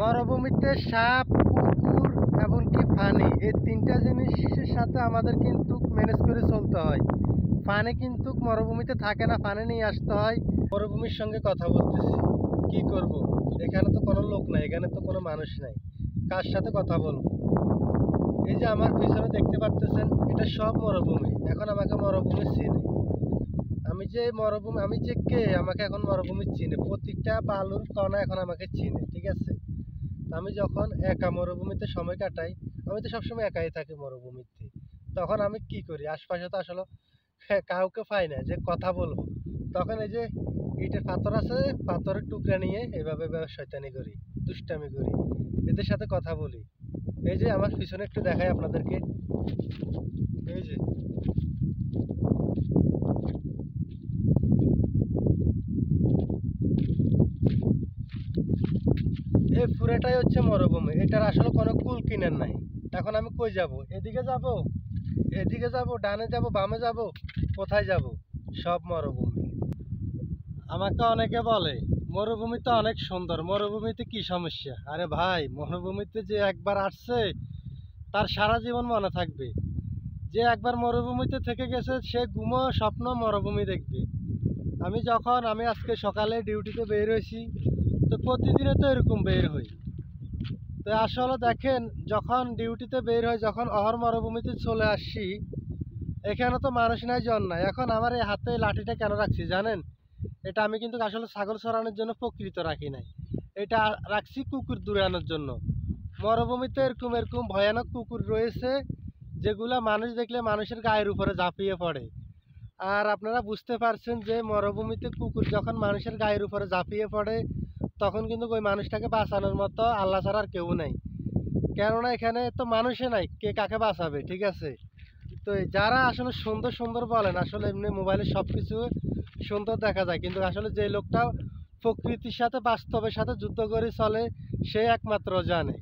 মরুভূমিতে সাপ, কুকুর এমনকি পানি, এই তিনটা জিনিসের সাথে আমাদের কিন্তু ম্যানেজ করে চলতে হয়। পানি কিন্তু মরুভূমিতে থাকে না, পানি নিয়ে আসতে হয়। মরুভূমির সঙ্গে কথা বলতেছি, কি করব? এখানে তো কোনো লোক নাই, এখানে তো কোনো মানুষ নাই, কার সাথে কথা বলবো? এই যে আমার পিছনে দেখতে পারতেছেন, এটা সব মরুভূমি। এখন আমাকে মরুভূমি চিনে। আমি যে কে, আমাকে এখন মরুভূমি চিনে। প্রত্যেকটা বালুর কণা এখন আমাকে চিনে, ঠিক আছে? আমি যখন একা মরুভূমিতে সময় কাটাই, আমি তো সবসময় একাই থাকি মরুভূমিতে, তখন আমি কি করি? আশপাশে তো আসলে কাউকে পাই না যে কথা বলবো। তখন এই যে ইটের পাথর আছে, পাথরের টুকরা নিয়ে এভাবে শয়তানি করি, দুষ্টামি করি, এদের সাথে কথা বলি। এই যে আমার পিছনে একটু দেখাই আপনাদেরকে, এই যে এই পুরোটাই হচ্ছে মরুভূমি। এটার আসলে কোনো কুল কিনার নাই। এখন আমি কই যাব? এদিকে যাব, এদিকে যাব, ডানে যাব, বামে যাব, কোথায় যাব? সব মরুভূমি। আমাকে অনেকে বলে মরুভূমি তো অনেক সুন্দর, মরুভূমিতে কি সমস্যা? আরে ভাই, মরুভূমিতে যে একবার আসছে তার সারা জীবন মনে থাকবে। যে একবার মরুভূমিতে থেকে গেছে সে ঘুমো স্বপ্ন মরুভূমি দেখবে। আমি আজকে সকালে ডিউটিতে বের হয়েছি, তো প্রতিদিনে তো এরকম বের হই। তো আসলে দেখেন, যখন ডিউটিতে বের হই, যখন অহর মরুভূমিতে চলে আসছি, এখানে তো মানুষ নাই, জন নাই। এখন আমার এই হাতে লাঠিটা কেন রাখছি জানেন? এটা আমি কিন্তু আসলে ছাগল চড়ানোর জন্য প্রকৃত রাখি নাই, এটা রাখছি কুকুর দৌড়ানোর জন্য। মরুভূমিতে এরকম এরকম ভয়ানক কুকুর রয়েছে, যেগুলা মানুষ দেখলে মানুষের গায়ের উপরে ঝাঁপিয়ে পড়ে। আর আপনারা বুঝতে পারছেন যে মরুভূমিতে কুকুর যখন মানুষের গায়ের উপরে ঝাঁপিয়ে পড়ে, তখন কিন্তু ওই মানুষটাকে বাঁচানোর মতো আল্লাহ ছাড়া আর কেউ নাই। কেননা এখানে তো মানুষে নাই, কে কাকে বাঁচাবে? ঠিক আছে? তো যারা আসলে সুন্দর সুন্দর বলেন, আসলে এমনি মোবাইলে সব কিছু সুন্দর দেখা যায়, কিন্তু আসলে যে লোকটা প্রকৃতির সাথে বাস্তবের সাথে যুদ্ধ করে চলে, সে একমাত্র জানে।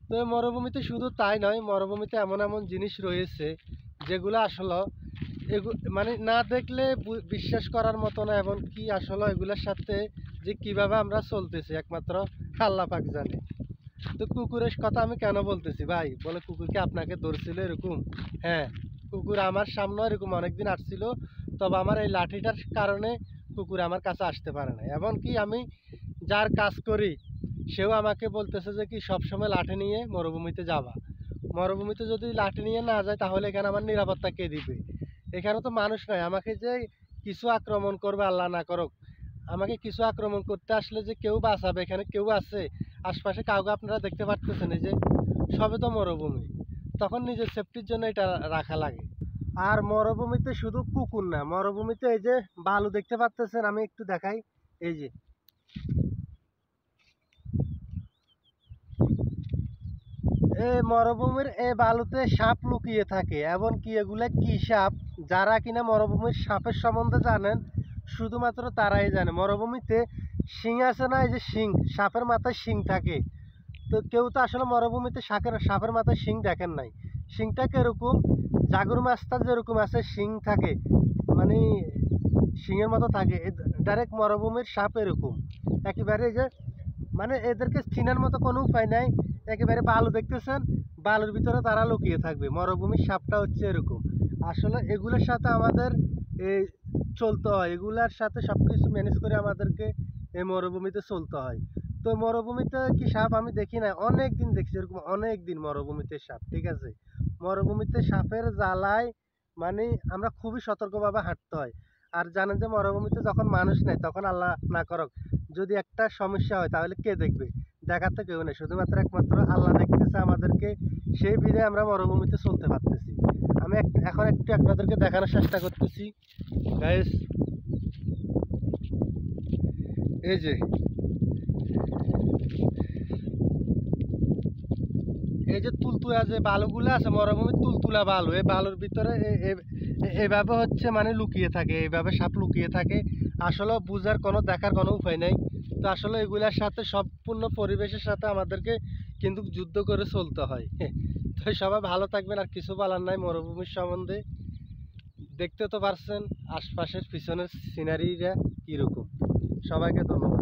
তো এই মরুভূমিতে শুধু তাই নয়, মরুভূমিতে এমন এমন জিনিস রয়েছে যেগুলো আসলে মানে না দেখলে বিশ্বাস করার মতো না। এমন কি আসলে এগুলোর সাথে যে কিভাবে আমরা চলতেছি, একমাত্র আল্লাহ পাক জানে। তো কুকুরের কথা আমি কেন বলতেছি ভাই? বলে কুকুর কি আপনাকে ধরছিল এরকম? হ্যাঁ, কুকুর আমার সামনে এরকম অনেকদিন আসছিল, তবে আমার এই লাঠিটার কারণে কুকুর আমার কাছে আসতে পারে না। এমনকি আমি যার কাজ করি, সেও আমাকে বলতেছে যে কি সবসময় লাঠি নিয়ে মরুভূমিতে যাবা। মরুভূমিতে যদি লাঠি নিয়ে না যায়, তাহলে এখানে আমার নিরাপত্তা কে দিবে? এখানে তো মানুষ নাই, আমাকে যে কিছু আক্রমণ করবে, আল্লাহ না করুক, আমাকে কিছু আক্রমণ করতে আসলে যে কেউ বাঁচাবে, এখানে কেউ আছে? আশপাশে কাউকে আপনারা দেখতে পারতেছেন? এই যে সবে তো মরুভূমি, তখন নিজের সেফটির জন্য এটা রাখা লাগে। আর মরুভূমিতে শুধু কুকুর না, মরুভূমিতে এই যে বালু দেখতে পাচ্তেছেন, আমি একটু দেখাই। এই যে এই মরুভূমির এই বালুতে সাপ লুকিয়ে থাকে। এমনকি এগুলা কি সাপ, যারা কিনা মরুভূমির সাপের সম্বন্ধে জানেন, শুধুমাত্র তারাই জানে। মরুভূমিতে শিং আছে না, এই যে শিং, সাপের মাথায় শিং থাকে। তো কেউ তো আসলে মরুভূমিতে সাপের মাথায় শিং দেখেন নাই। শিংটা কিরকম? জাগুর মাছটা যেরকম আছে শিং থাকে, মানে শিংয়ের মতো থাকে, ডাইরেক্ট মরুভূমির সাপ এরকম একেবারে। যে মানে এদেরকে চিনার মতো কোনো উপায় নাই। একেবারে বালু দেখতেছেন, বালুর ভিতরে তারা লুকিয়ে থাকবে। মরুভূমির সাপটা হচ্ছে এরকম। আসলে এগুলোর সাথে আমাদের এই চলতে হয়, এগুলার সাথে সব কিছু ম্যানেজ করে আমাদেরকে এই মরুভূমিতে চলতে হয়। তো মরুভূমিতে কি সাপ আমি দেখি না, অনেক দিন দেখছি এরকম, অনেক দিন মরুভূমিতে সাপ, ঠিক আছে? মরুভূমিতে সাপের জ্বালায় মানে আমরা খুবই সতর্কভাবে হাঁটতে হয়। আর জানেন যে মরুভূমিতে যখন মানুষ নেই, তখন আল্লাহ না করুক যদি একটা সমস্যা হয়, তাহলে কে দেখবে? দেখার তো কেউ নেই, শুধুমাত্র একমাত্র আল্লাহ দেখতেছে আমাদেরকে। সেই ভিড়ে আমরা মরুভূমিতে চলতে পারতেছি। আমি এখন একটু আপনাদেরকে দেখানোর চেষ্টা করতেছি গাইস। এই যে এই যে তুলতুলা যে বালুগুলো আছে, মরুভূমির তুলতুলা বালু, এই বালুর ভিতরে এইভাবে হচ্ছে মানে লুকিয়ে থাকে, এইভাবে সাপ লুকিয়ে থাকে। আসলে বুঝার কোনো, দেখার কোনো উপায় নেই। তো আসলে এগুলার সাথে সম্পূর্ণ পরিবেশের সাথে আমাদেরকে কিন্তু যুদ্ধ করে চলতে হয়। তো সবাই ভালো থাকবেন, আর কিছু বলার নাই মরুভূমির সম্বন্ধে। দেখতে তো পারছেন আশপাশের পিছনের সিনারিটা কীরকম। সবাইকে ধন্যবাদ।